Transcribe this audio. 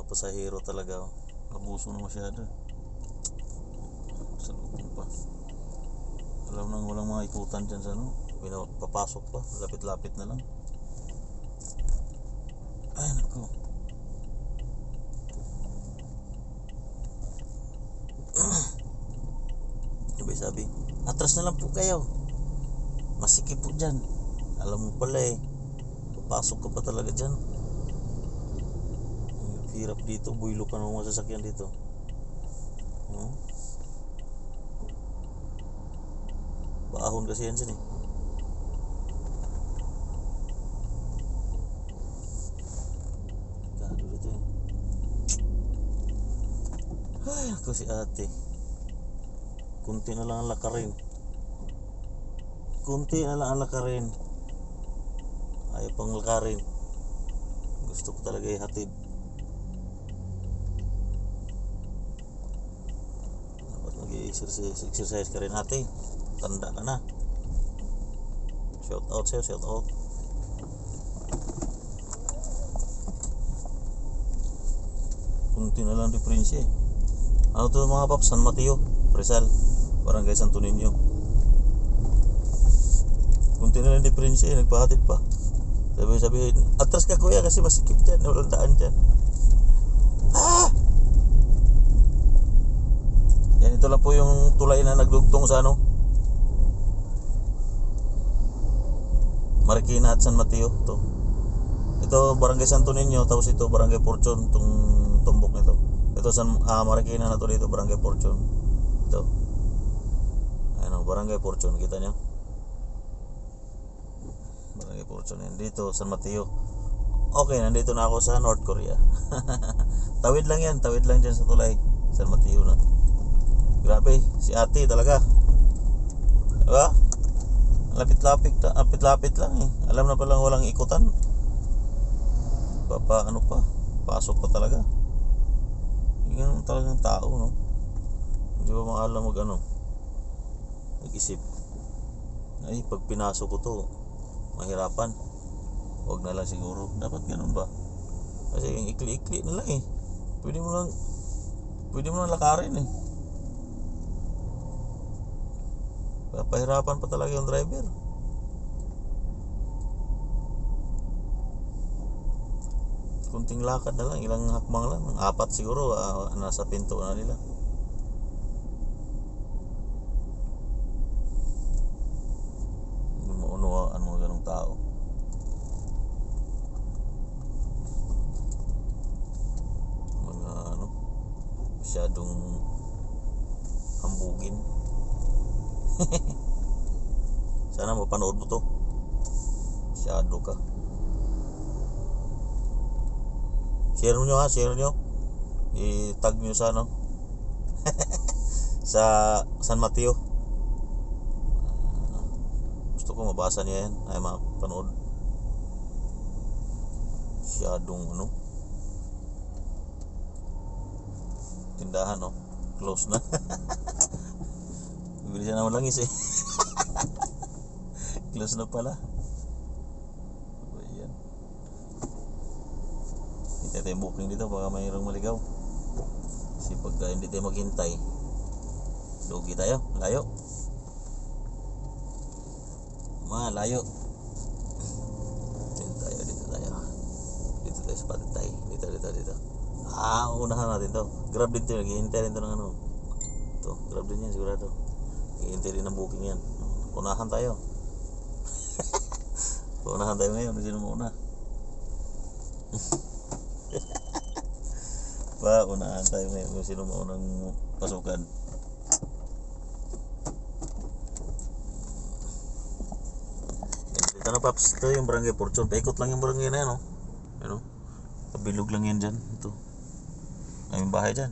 pasahero talaga. Abuso na masyado. Sa loob pa. Alam nang walang mga ikutan dyan sa ano. Papasok pa. Lapit-lapit na lang. Ay, naku. Sabi, atras na lang po kayo. Masikip po dyan. Alam mo pala eh. Papasok ka pa talaga dyan. Hirap dito. Buylo ka ng mga sasakyan dito. Baahon kasi yan dyan eh. Gado dito eh. Ay, ako si ate. Kunti na lang ang lakarin. Kunti na lang ang lakarin. Ayaw pang lakarin. Gusto ko talaga ihatid. Dapat mag-exercise ka rin ate. Tanda ka na. Shout out sa'yo, shout out. Kunti na lang diferensya eh. Ano to mga paps? San Mateo, Rizal, Barangay Santo Niño. Kunti na lang diferensya eh. Nagpahatid pa. Sabihin, atras ka kuya kasi masikip dyan. Walang daan dyan. Yan, ito lang po yung tulay na nagdugtong sa ano, Marikina at San Mateo to. Ito Barangay Santo Niño, tapos ito Barangay Fortune, itong tumbok nito. Ito Marikina na to dito, Barangay Fortune. Ito. Ano, Barangay Fortune, kita nyo? Barangay Fortune yan. Dito San Mateo. Okay, nandito na ako sa North Korea. Tawid lang yan, tawid lang dyan sa tulay. San Mateo na. Grabe, si ate talaga. Diba? Lapit-lapit lang eh. Alam na palang walang ikutan. Ano pa? Pasok pa talaga. Hindi ganun talagang tao, no? Hindi ba maalam mag-isip. Ay, pag pinasok ko to, mahirapan. Huwag na lang siguro. Dapat ganun ba? Kasi yung ikli-ikli na lang eh. Pwede mo lang lakarin eh. Papahirapan pa talaga yung driver. Kunting lakad na lang, ilang hakbang lang, 4 siguro, nasa pinto na nila. Hindi maunawaan mga ganong tao. Mga masyadong hambugin. Sana mapanood mo to. Masyado ka. Share nyo ha, share nyo. I-tag nyo sa sa San Mateo. Gusto ko mabasa niya yan. Ay mapanood. Masyadong tindahan close na. Bibili siya naman langis eh. Close na pala. Ayan. Hindi tayo booking dito, baka mayroong maligaw. Kasi pagka hindi tayo maghintay, lugi tayo, layo. Malayo. Dito tayo. Dito tayo sa patay. Dito. Unahan natin to. Grab din to, naghihintay rin to ng to, grab din yan sigurado. Hihintay din ng booking yan. Unahan tayo. Unahan tayo ngayon. Sino mauna? Unahan tayo ngayon kung sino maunang pasukan. Dito na paps. Ito yung Barangay Fortune. Paikot lang yung barangay na yan. Kabilog lang yan dyan. Ito. May bahay dyan.